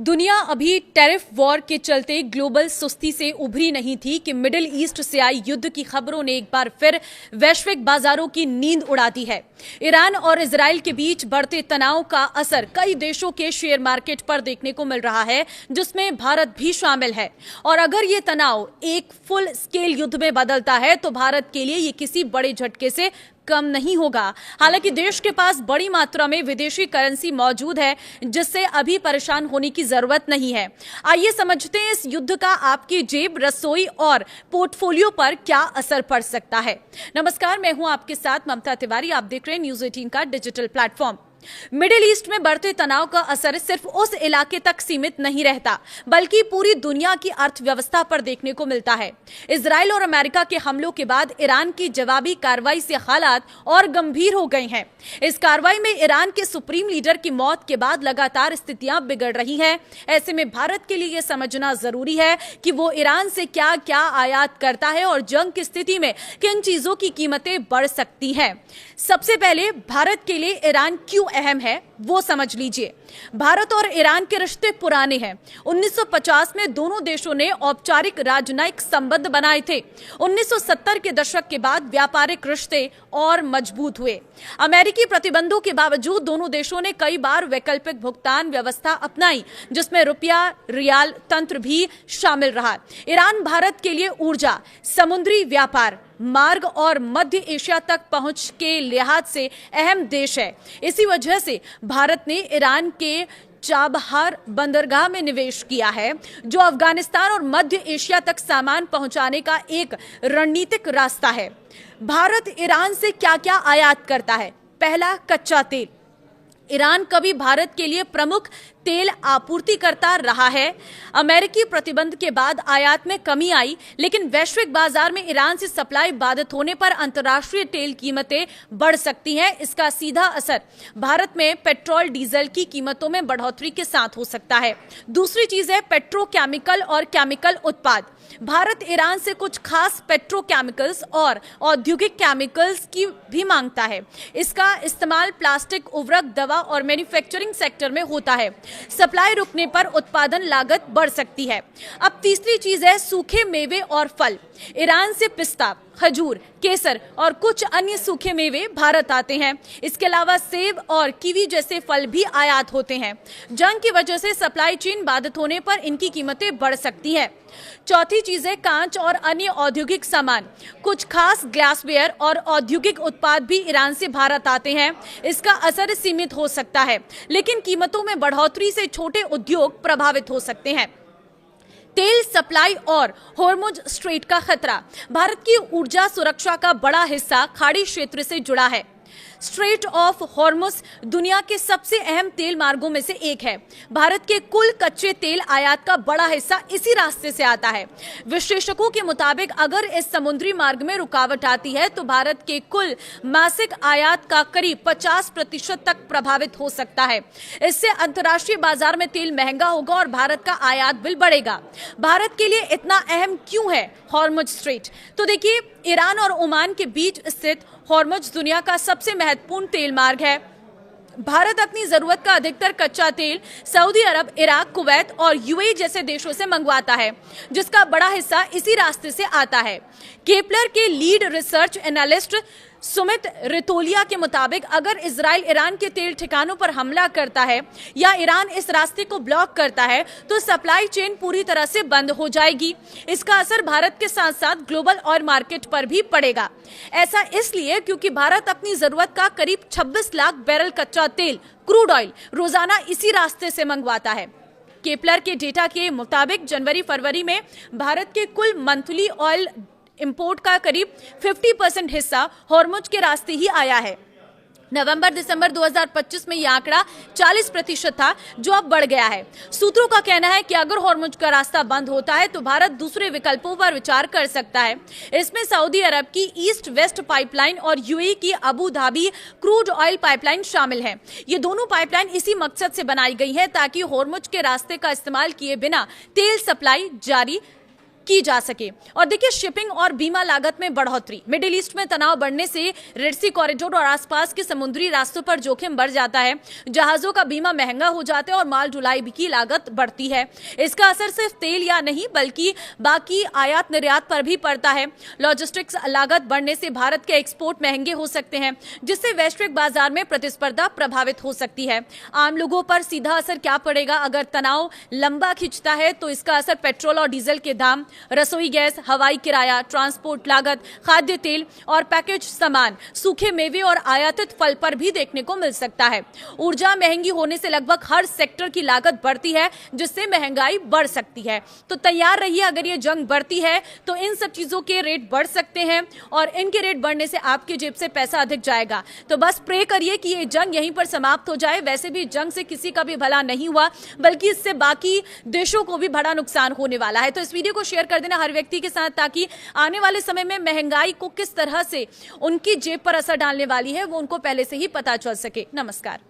दुनिया अभी tariff war के चलते ग्लोबल सुस्ती से उभरी नहीं थी कि मिडिल ईस्ट से आई युद्ध की खबरों ने एक बार फिर वैश्विक बाजारों की नींद उड़ा दी है। ईरान और इजराइल के बीच बढ़ते तनाव का असर कई देशों के शेयर मार्केट पर देखने को मिल रहा है, जिसमें भारत भी शामिल है। और अगर ये तनाव एक फुल स्केल युद्ध में बदलता है तो भारत के लिए ये किसी बड़े झटके से कम नहीं होगा। हालांकि देश के पास बड़ी मात्रा में विदेशी करेंसी मौजूद है, जिससे अभी परेशान होने की जरूरत नहीं है। आइए समझते हैं इस युद्ध का आपकी जेब, रसोई और पोर्टफोलियो पर क्या असर पड़ सकता है। नमस्कार, मैं हूं आपके साथ ममता तिवारी। आप देख रहे हैं न्यूज 18 का डिजिटल प्लेटफॉर्म। मिडिल ईस्ट में बढ़ते तनाव का असर सिर्फ उस इलाके तक सीमित नहीं रहता, बल्कि पूरी दुनिया की अर्थव्यवस्था पर देखने को मिलता है। इजराइल और अमेरिका के हमलों के बाद ईरान की जवाबी कार्रवाई से हालात और गंभीर हो गए हैं। इस कार्रवाई में ईरान के सुप्रीम लीडर की मौत के बाद लगातार स्थितियां बिगड़ रही हैं। ऐसे में भारत के लिए यह समझना जरूरी है कि वो ईरान से क्या क्या आयात करता है और जंग की स्थिति में किन चीजों की कीमतें बढ़ सकती हैं। सबसे पहले भारत के लिए ईरान क्यों अहम है वो समझ लीजिए। भारत और ईरान के रिश्ते पुराने हैं। 1950 में दोनों देशों ने औपचारिक राजनयिक संबंध बनाए थे। 1970 के दशक के बाद व्यापारिक रिश्ते और मजबूत हुए। अमेरिकी प्रतिबंधों के बावजूद दोनों देशों ने कई बार वैकल्पिक भुगतान व्यवस्था अपनाई, जिसमें रुपया रियाल तंत्र भी शामिल रहा। ईरान भारत के लिए ऊर्जा, समुद्री व्यापार मार्ग और मध्य एशिया तक पहुंच के लिहाज से अहम देश है। इसी वजह से भारत ने ईरान के चाबहार बंदरगाह में निवेश किया है, जो अफगानिस्तान और मध्य एशिया तक सामान पहुंचाने का एक रणनीतिक रास्ता है। भारत ईरान से क्या क्या आयात करता है? पहला, कच्चा तेल। ईरान कभी भारत के लिए प्रमुख तेल आपूर्तिकर्ता रहा है। अमेरिकी प्रतिबंध के बाद आयात में कमी आई, लेकिन वैश्विक बाजार में ईरान से सप्लाई बाधित होने पर अंतर्राष्ट्रीय तेल कीमतें बढ़ सकती हैं। इसका सीधा असर भारत में पेट्रोल डीजल की कीमतों में बढ़ोतरी के साथ हो सकता है। दूसरी चीज है पेट्रोकेमिकल और केमिकल उत्पाद। भारत ईरान से कुछ खास पेट्रोकेमिकल्स और औद्योगिक केमिकल्स की भी मांगता है। इसका इस्तेमाल प्लास्टिक, उर्वरक, दवा और मैन्युफैक्चरिंग सेक्टर में होता है। सप्लाई रुकने पर उत्पादन लागत बढ़ सकती है। अब तीसरी चीज है सूखे मेवे और फल। ईरान से पिस्ता, खजूर, केसर और कुछ अन्य सूखे मेवे भारत आते हैं। इसके अलावा सेब और कीवी जैसे फल भी आयात होते हैं। जंग की वजह से सप्लाई चेन बाधित होने पर इनकी कीमतें बढ़ सकती हैं। चौथी चीज है कांच और अन्य औद्योगिक सामान। कुछ खास ग्लासवेयर और औद्योगिक उत्पाद भी ईरान से भारत आते हैं। इसका असर सीमित हो सकता है, लेकिन कीमतों में बढ़ोतरी से छोटे उद्योग प्रभावित हो सकते हैं। तेल सप्लाई और हॉर्मुज स्ट्रेट का खतरा। भारत की ऊर्जा सुरक्षा का बड़ा हिस्सा खाड़ी क्षेत्र से जुड़ा है। स्ट्रेट ऑफ हॉर्मुज दुनिया के सबसे अहम तेल मार्गों में से एक है। भारत के कुल कच्चे तेल आयात का बड़ा हिस्सा इसी रास्ते से आता है। विश्लेषकों के मुताबिक अगर इस समुद्री मार्ग में रुकावट आती है तो भारत के कुल मासिक आयात का करीब 50% तक प्रभावित हो सकता है। इससे अंतर्राष्ट्रीय बाजार में तेल महंगा होगा और भारत का आयात बिल बढ़ेगा। भारत के लिए इतना अहम क्यों है हॉर्मुज स्ट्रेट? तो देखिए, ईरान और ओमान के बीच स्थित हॉर्मुज दुनिया का सबसे महत्वपूर्ण तेल मार्ग है। भारत अपनी जरूरत का अधिकतर कच्चा तेल सऊदी अरब, इराक, कुवैत और यूएई जैसे देशों से मंगवाता है, जिसका बड़ा हिस्सा इसी रास्ते से आता है। केपलर के lead research analyst Sumit Ritolia के मुताबिक अगर इजराइल ईरान के तेल ठिकानों पर हमला करता है या ईरान इस रास्ते को ब्लॉक करता है तो सप्लाई चेन पूरी तरह से बंद हो जाएगी। इसका असर भारत के साथ साथ ग्लोबल ऑयल मार्केट पर भी पड़ेगा। ऐसा इसलिए क्योंकि भारत अपनी जरूरत का करीब 26 लाख बैरल कच्चा तेल, क्रूड ऑयल, रोजाना इसी रास्ते से मंगवाता है। केपलर के डेटा के मुताबिक जनवरी-फरवरी में भारत के कुल मंथली ऑयल इंपोर्ट का करीब 50% हिस्सा हॉर्मुज के रास्ते ही आया है। नवंबर-दिसंबर 2025 में यह आंकड़ा 40% था, जो अब बढ़ गया है। सूत्रों का कहना है कि अगर हॉर्मुज का रास्ता बंद होता है तो भारत दूसरे विकल्पों पर विचार कर सकता है। इसमें सऊदी अरब की ईस्ट वेस्ट पाइपलाइन और यूएई की Abu Dhabi crude oil pipeline शामिल हैं। ये दोनों पाइपलाइन इसी मकसद से बनाई गई है ताकि हॉर्मुज के रास्ते का इस्तेमाल किए बिना तेल सप्लाई जारी की जा सके। और देखिए, शिपिंग और बीमा लागत में बढ़ोतरी, मिडिल ईस्ट में तनाव बढ़ने से रेड सी कॉरिडोर और आसपास के समुद्री रास्तों पर जोखिम बढ़ जाता है। जहाजों का बीमा महंगा हो जाता है और माल ढुलाई की लागत बढ़ती है। इसका असर सिर्फ तेल या नहीं बल्कि बाकी आयात निर्यात पर भी पड़ता है। लॉजिस्टिक्स लागत बढ़ने से भारत के एक्सपोर्ट महंगे हो सकते हैं, जिससे वैश्विक बाजार में प्रतिस्पर्धा प्रभावित हो सकती है। आम लोगों पर सीधा असर क्या पड़ेगा? अगर तनाव लंबा खिंचता है तो इसका असर पेट्रोल और डीजल के दाम, रसोई गैस, हवाई किराया, ट्रांसपोर्ट लागत, खाद्य तेल और पैकेज सामान, सूखे मेवे और आयातित फल पर भी देखने को मिल सकता है। ऊर्जा महंगी होने से लगभग हर सेक्टर की लागत बढ़ती है, जिससे महंगाई बढ़ सकती है। तो तैयार रहिए, अगर ये जंग बढ़ती है तो इन सब चीजों के रेट बढ़ सकते हैं और इनके रेट बढ़ने से आपकी जेब से पैसा अधिक जाएगा। तो बस प्रे करिए कि ये जंग यहीं पर समाप्त हो जाए। वैसे भी जंग से किसी का भी भला नहीं हुआ, बल्कि इससे बाकी देशों को भी बड़ा नुकसान होने वाला है। तो इस वीडियो को शेयर कर देना हर व्यक्ति के साथ, ताकि आने वाले समय में महंगाई को किस तरह से उनकी जेब पर असर डालने वाली है वो उनको पहले से ही पता चल सके। नमस्कार।